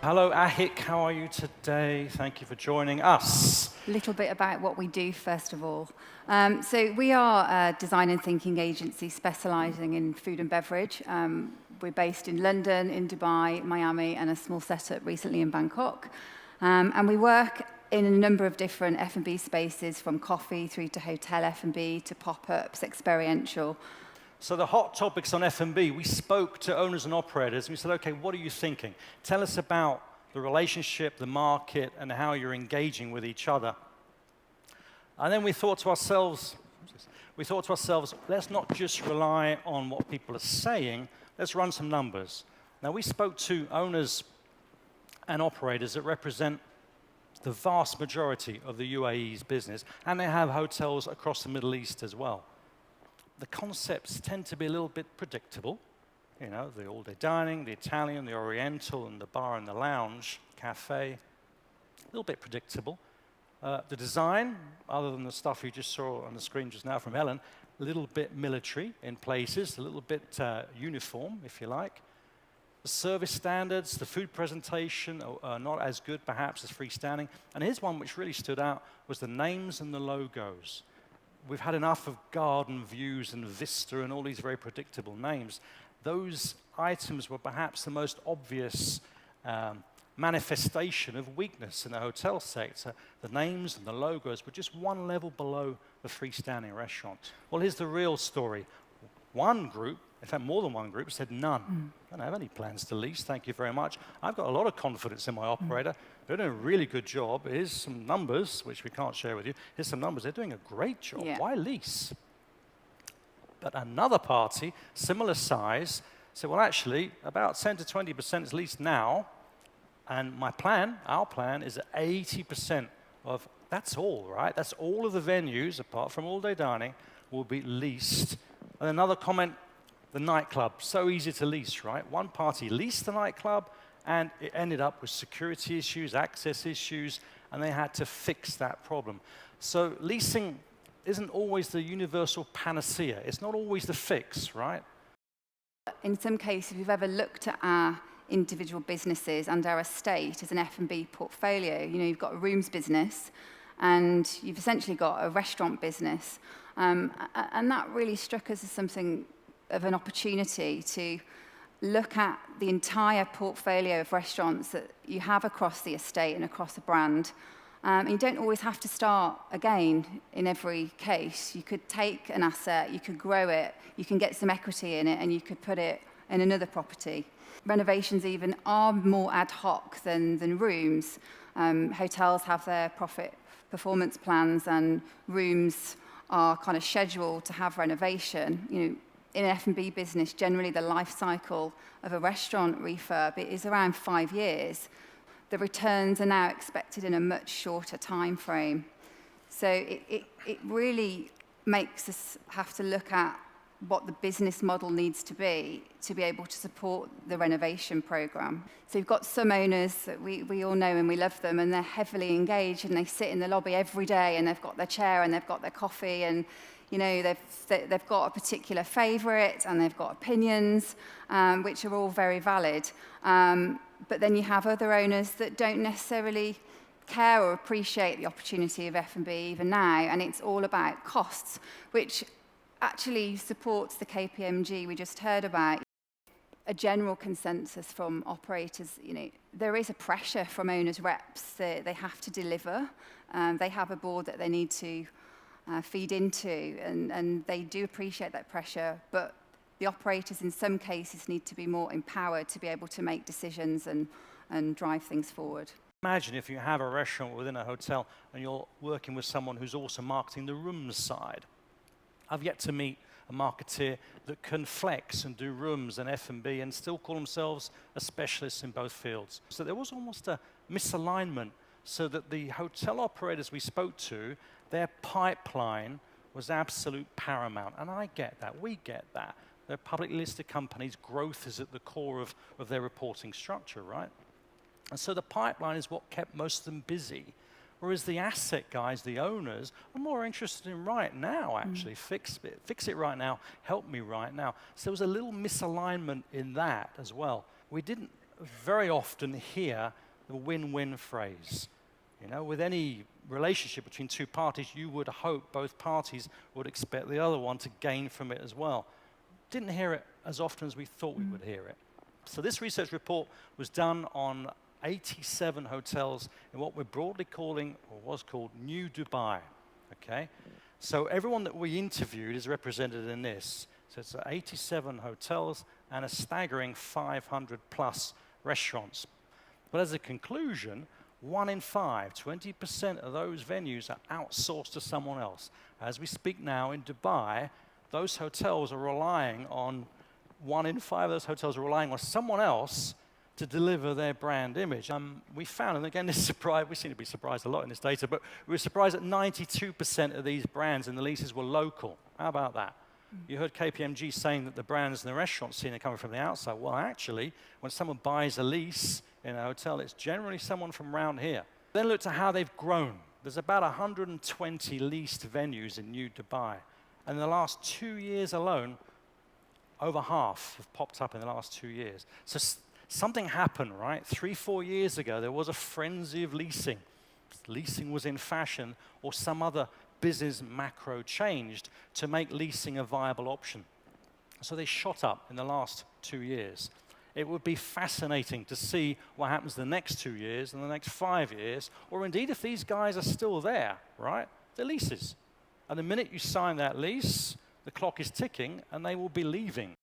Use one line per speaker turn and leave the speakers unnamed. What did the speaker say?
Hello, Ahik. How are you today? Thank you for joining us.
A little bit about what we do, first of all. So we are a design and thinking agency specializing in food and beverage. We're based in London, in Dubai, Miami, and a small setup recently in Bangkok. And we work in a number of different F&B spaces, from coffee through to hotel F&B to pop-ups, experiential.
So the hot topics on F&B, we spoke to owners and operators, and we said, okay, what are you thinking? Tell us about the relationship, the market, and how you're engaging with each other. And then we thought to ourselves, let's not just rely on what people are saying, let's run some numbers. Now, we spoke to owners and operators that represent the vast majority of the UAE's business, and they have hotels across the Middle East as well. The concepts tend to be a little bit predictable. You know, the all-day dining, the Italian, the Oriental, and the bar and the lounge, cafe, a little bit predictable. The design, other than the stuff you just saw on the screen just now from Helen, a little bit military in places, a little bit uniform, if you like. The service standards, the food presentation are not as good, perhaps, as freestanding. And here's one which really stood out, was the names and the logos. We've had enough of garden views and vista and all these very predictable names. Those items were perhaps the most obvious manifestation of weakness in the hotel sector. The names and the logos were just one level below the freestanding restaurant. Well, here's the real story. One group, in fact more than one group, said none. I don't have any plans to lease, thank you very much. I've got a lot of confidence in my operator. They're doing a really good job. Here's some numbers, which we can't share with you. Here's some numbers. They're doing a great job.
Yeah.
Why lease? But another party, similar size, said, well, actually, about 10 to 20% is leased now. And my plan, our plan, is that 80% of, that's all, right? That's all of the venues, apart from all-day dining, will be leased. And another comment, the nightclub, so easy to lease, right? One party leased the nightclub, and it ended up with security issues, access issues, and they had to fix that problem. So leasing isn't always the universal panacea. It's not always the fix, right?
In some cases, if you've ever looked at our individual businesses and our estate as an F&B portfolio, you know, you've got a rooms business, and you've essentially got a restaurant business. And that really struck us as something of an opportunity to look at the entire portfolio of restaurants that you have across the estate and across a brand. And you don't always have to start again in every case. You could take an asset, you could grow it, you can get some equity in it, and you could put it in another property. Renovations even are more ad hoc than rooms. Hotels have their profit performance plans, and rooms are kind of scheduled to have renovation. You know, in an F&B business, generally the life cycle of a restaurant refurb is around 5 years. The returns are now expected in a much shorter time frame. So it really makes us have to look at what the business model needs to be able to support the renovation program. So you've got some owners that we all know and we love them, and they're heavily engaged, and they sit in the lobby every day, and they've got their chair and they've got their coffee, and you know, they've got a particular favourite, and they've got opinions, which are all very valid. But then you have other owners that don't necessarily care or appreciate the opportunity of F&B even now, and it's all about costs, which actually supports the KPMG we just heard about. A general consensus from operators, you know, there is a pressure from owners' reps that they have to deliver. They have a board that they need to feed into, and they do appreciate that pressure, but the operators in some cases need to be more empowered to be able to make decisions and drive things forward.
Imagine if you have a restaurant within a hotel and you're working with someone who's also marketing the rooms side. I've yet to meet a marketeer that can flex and do rooms and F&B and still call themselves a specialist in both fields. So there was almost a misalignment, so that the hotel operators we spoke to, their pipeline was absolute paramount. And I get that, we get that. They're publicly listed companies, growth is at the core of their reporting structure, right? And so the pipeline is what kept most of them busy. Whereas the asset guys, the owners, are more interested in right now, actually. Fix it right now, help me right now. So there was a little misalignment in that as well. We didn't very often hear the win-win phrase. You know, with any relationship between two parties, you would hope both parties would expect the other one to gain from it as well. Didn't hear it as often as we thought we would hear it. So this research report was done on 87 hotels in what we're broadly calling, or was called, New Dubai, okay? So everyone that we interviewed is represented in this. So it's 87 hotels and a staggering 500 plus restaurants. But as a conclusion, 1 in 5, 20% of those venues are outsourced to someone else. As we speak now in Dubai, those hotels are relying on, 1 in 5 of those hotels are relying on someone else to deliver their brand image. We found, and again, this surprise, we seem to be surprised a lot in this data, but we were surprised that 92% of these brands in the leases were local. How about that? You heard KPMG saying that the brands in the restaurant scene are coming from the outside. Well, actually, when someone buys a lease in a hotel, it's generally someone from around here. Then looked at how they've grown. There's about 120 leased venues in New Dubai. And in the last 2 years alone, over half have popped up in the last 2 years. So something happened, right? 3-4 years ago, there was a frenzy of leasing. Leasing was in fashion, or some other business macro changed to make leasing a viable option. So they shot up in the last 2 years. It would be fascinating to see what happens the next 2 years and the next 5 years, or indeed if these guys are still there, right? They're leases. And the minute you sign that lease, the clock is ticking and they will be leaving.